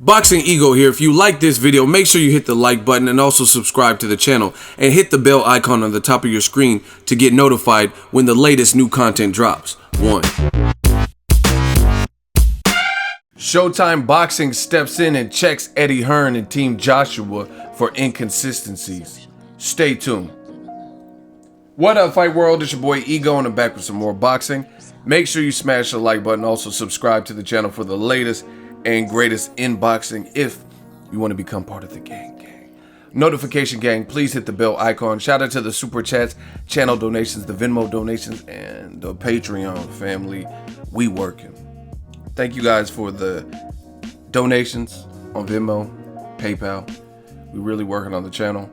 Boxing Ego here. If you like this video, make sure you hit the like button and also subscribe to the channel and hit the bell icon on the top of your screen to get notified when the latest new content drops. 1. Showtime Boxing steps in and checks Eddie Hearn and Team Joshua for inconsistencies. Stay tuned. What up, Fight World? It's your boy Ego and I'm back with some more boxing. Make sure you smash the like button. Also subscribe to the channel for the latest and greatest in boxing if you want to become part of the gang. Notification gang, please hit the bell icon. Shout out to the super chats, channel donations, the Venmo donations, and the Patreon family. We working. Thank you guys for the donations on Venmo, PayPal. We really working on the channel.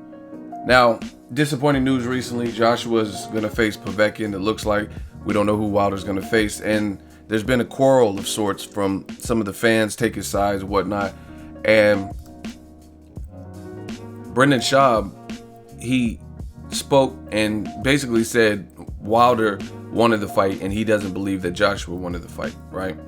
Now, disappointing news recently. Joshua's gonna face Povetkin. It looks like we don't know who Wilder's gonna face, and there's been a quarrel of sorts from some of the fans taking sides and whatnot. And Brendan Schaub, he spoke and basically said Wilder wanted the fight and he doesn't believe that Joshua wanted the fight, right?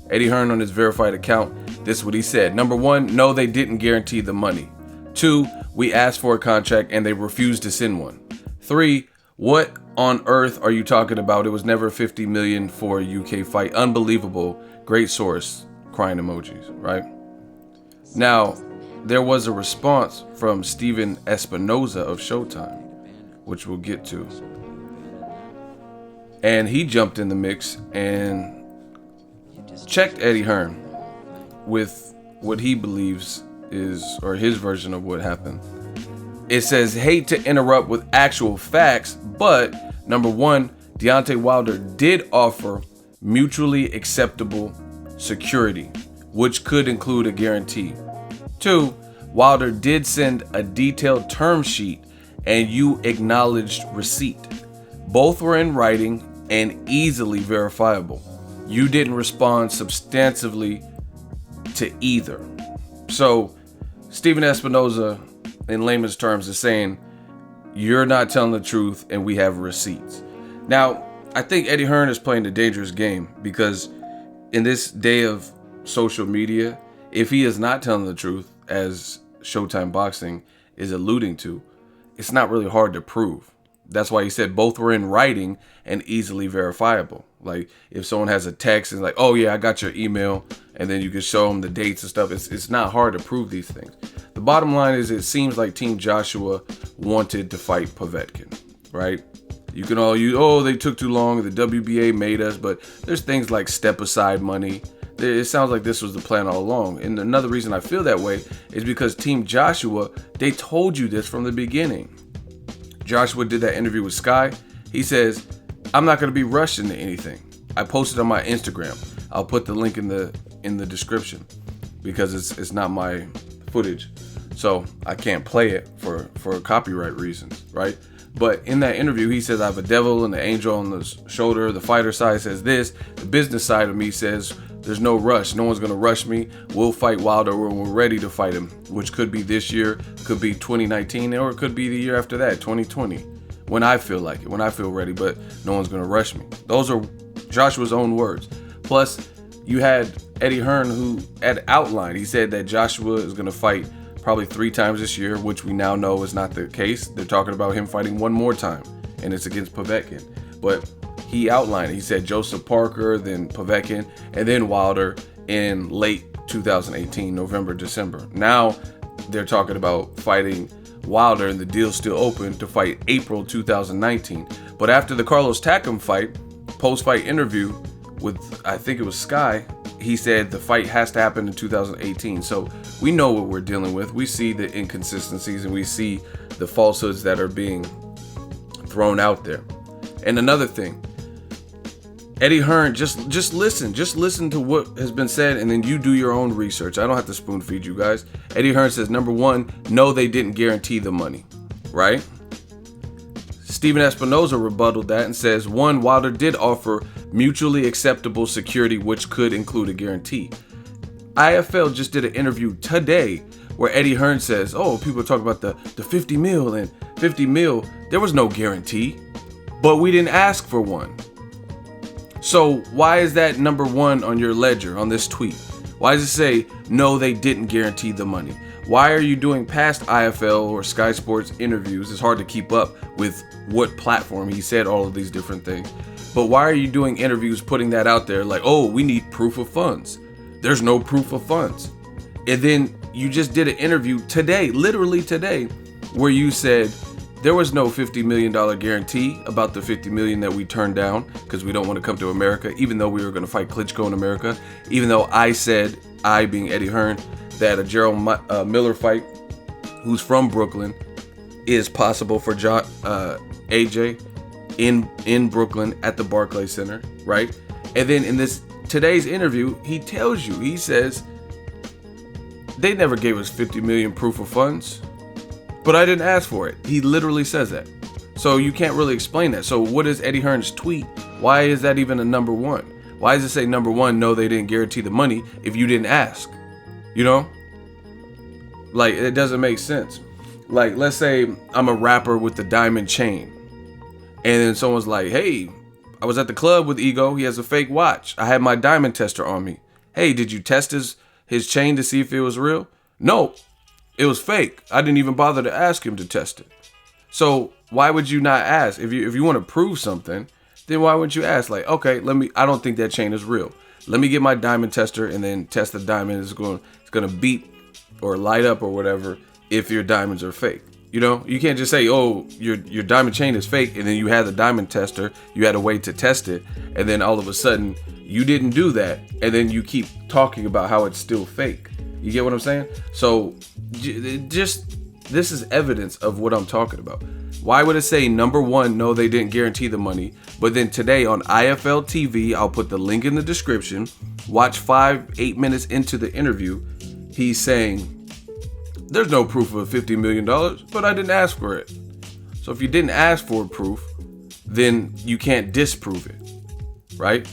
Eddie Hearn on his verified account, this is what he said. Number 1, no, they didn't guarantee the money. 2, we asked for a contract and they refused to send one. 3, what on earth are you talking about? It was never 50 million for a UK fight. Unbelievable. Great source. Crying emojis, right? Now, there was a response from Steven Espinoza of Showtime, which we'll get to. And he jumped in the mix and checked Eddie Hearn with what he believes is, or his version of what happened. It says, hate to interrupt with actual facts, but number 1, Deontay Wilder did offer mutually acceptable security, which could include a guarantee. 2, Wilder did send a detailed term sheet and you acknowledged receipt. Both were in writing and easily verifiable. You didn't respond substantively to either. So Steven Espinoza, in layman's terms, is saying you're not telling the truth and we have receipts. Now, I think Eddie Hearn is playing a dangerous game because in this day of social media, if he is not telling the truth, as Showtime Boxing is alluding to, it's not really hard to prove. That's why he said both were in writing and easily verifiable. Like if someone has a text and like, oh yeah, I got your email, and then you can show them the dates and stuff. It's not hard to prove these things. The bottom line is it seems like Team Joshua wanted to fight Povetkin, right? You can all use, oh, they took too long, the WBA made us, but there's things like step aside money. It sounds like this was the plan all along. And another reason I feel that way is because Team Joshua, they told you this from the beginning. Joshua did that interview with Sky. He says, I'm not going to be rushed into anything. I posted on my Instagram. I'll put the link in the description because it's not my footage. So I can't play it for copyright reasons, right? But in that interview, he says, I have a devil and an angel on the shoulder. The fighter side says this. The business side of me says, there's no rush. No one's going to rush me. We'll fight Wilder when we're ready to fight him, which could be this year, could be 2019, or it could be the year after that, 2020, when I feel like it, when I feel ready, but no one's going to rush me. Those are Joshua's own words. Plus, you had Eddie Hearn who had outlined. He said that Joshua is going to fight probably 3 times this year, which we now know is not the case. They're talking about him fighting one more time, and it's against Povetkin. But he outlined it. He said Joseph Parker, then Povetkin, and then Wilder in late 2018, November, December. Now they're talking about fighting Wilder, and the deal's still open to fight April 2019. But after the Carlos Takam fight, post-fight interview with, I think it was Sky, he said the fight has to happen in 2018. So we know what we're dealing with. We see the inconsistencies and we see the falsehoods that are being thrown out there. And another thing, Eddie Hearn, just listen to what has been said, and then you do your own research. I don't have to spoon feed you guys. Eddie Hearn says, number 1, no, they didn't guarantee the money, right? Steven Espinoza rebutted that and says, 1, Wilder did offer mutually acceptable security, which could include a guarantee. IFL just did an interview today where Eddie Hearn says, oh, people are talking about the 50 mil and 50 mil. There was no guarantee, but we didn't ask for one. So why is that number 1 on your ledger on this tweet? Why does it say, no, they didn't guarantee the money? Why are you doing past IFL or Sky Sports interviews? It's hard to keep up with what platform he said all of these different things. But why are you doing interviews putting that out there like, oh, we need proof of funds? There's no proof of funds. And then you just did an interview today, literally today, where you said there was no $50 million guarantee about the $50 million that we turned down because we don't want to come to America, even though we were going to fight Klitschko in America, even though I said, I being Eddie Hearn, that a Gerald Miller fight, who's from Brooklyn, is possible for AJ in Brooklyn at the Barclays Center, right? And then in this today's interview, he tells you, he says, they never gave us 50 million proof of funds, but I didn't ask for it. He literally says that. So you can't really explain that. So what is Eddie Hearn's tweet? Why is that even a number one? Why does it say number one, no, they didn't guarantee the money if you didn't ask? You know? Like, it doesn't make sense. Like, let's say I'm a rapper with the diamond chain, and then someone's like, hey, I was at the club with Ego. He has a fake watch. I had my diamond tester on me. Hey, did you test his chain to see if it was real? No, it was fake. I didn't even bother to ask him to test it. So why would you not ask? If you want to prove something, then why wouldn't you ask? Like, okay, I don't think that chain is real. Let me get my diamond tester and then test the diamond. It's going to beep or light up or whatever if your diamonds are fake. You know, you can't just say, oh, your diamond chain is fake, and then you had the diamond tester, you had a way to test it, and then all of a sudden you didn't do that, and then you keep talking about how it's still fake. You get what I'm saying? So just this is evidence of what I'm talking about. Why would it say number one, no, they didn't guarantee the money, but then today on IFL TV, I'll put the link in the description, watch 8 minutes into the interview, he's saying, there's no proof of $50 million, but I didn't ask for it. So if you didn't ask for proof, then you can't disprove it, right?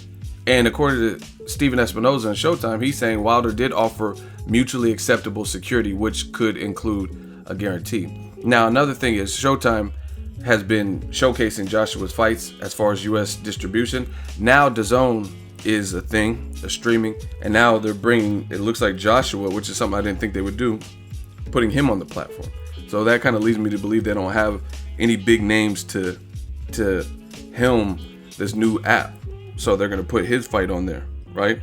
And according to Steven Espinoza on Showtime, he's saying Wilder did offer mutually acceptable security, which could include a guarantee. Now, another thing is Showtime has been showcasing Joshua's fights as far as U.S. distribution. Now DAZN is a thing, a streaming, and now they're bringing, it looks like Joshua, which is something I didn't think they would do, putting him on the platform. So that kind of leads me to believe they don't have any big names to helm this new app. So they're going to put his fight on there, right?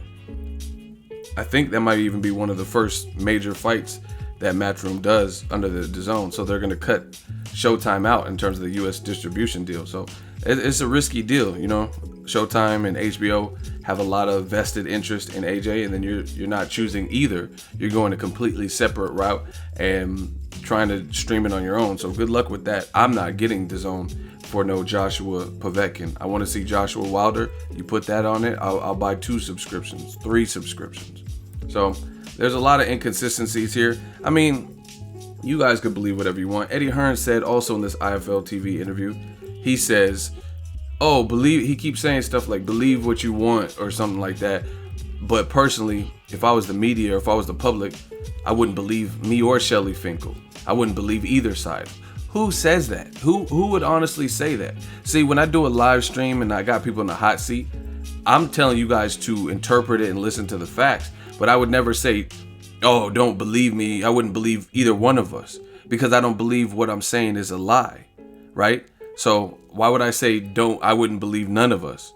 I think that might even be one of the first major fights that Matchroom does under the DAZN. So they're going to cut Showtime out in terms of the U.S. distribution deal. So it's a risky deal, you know. Showtime and HBO have a lot of vested interest in AJ, and then you're not choosing either. You're going a completely separate route and trying to stream it on your own. So good luck with that. I'm not getting DAZN for no Joshua Povetkin. I want to see Joshua Wilder. You put that on it, I'll buy 2 subscriptions, 3 subscriptions. So there's a lot of inconsistencies here. I mean, you guys could believe whatever you want. Eddie Hearn said also in this IFL TV interview, he says, oh, he keeps saying stuff like believe what you want or something like that. But personally, if I was the media or if I was the public, I wouldn't believe me or Shelly Finkel. I wouldn't believe either side. Who says that? Who would honestly say that? See, when I do a live stream and I got people in the hot seat, I'm telling you guys to interpret it and listen to the facts. But I would never say, oh, don't believe me. I wouldn't believe either one of us because I don't believe what I'm saying is a lie, right? So why would I say I wouldn't believe none of us?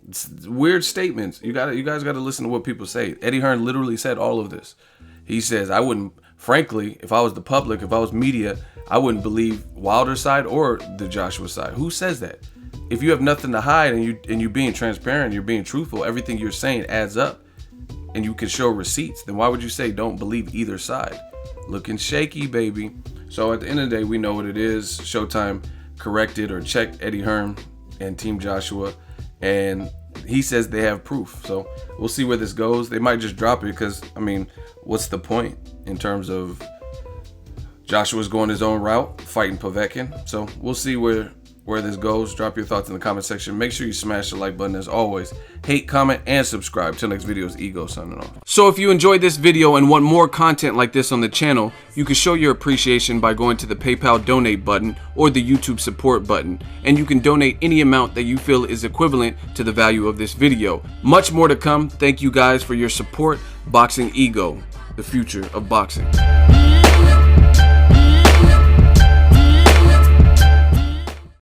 It's weird statements. You guys got to listen to what people say. Eddie Hearn literally said all of this. He says, I wouldn't, frankly, if I was the public, if I was media, I wouldn't believe Wilder's side or the Joshua side. Who says that? If you have nothing to hide and you're being transparent, you're being truthful, everything you're saying adds up and you can show receipts, then why would you say don't believe either side? Looking shaky, baby. So at the end of the day, we know what it is. Showtime corrected or checked Eddie Hearn and Team Joshua, and he says they have proof. So we'll see where this goes. They might just drop it because, I mean, what's the point in terms of Joshua's going his own route, fighting Povetkin? So we'll see where where this goes. Drop your thoughts in the comment section. Make sure you smash the like button as always. Hate, comment, and subscribe. Till next video is Ego signing off. So if you enjoyed this video and want more content like this on the channel, you can show your appreciation by going to the PayPal donate button or the YouTube support button, and you can donate any amount that you feel is equivalent to the value of this video. Much more to come. Thank you guys for your support. Boxing Ego, the future of boxing.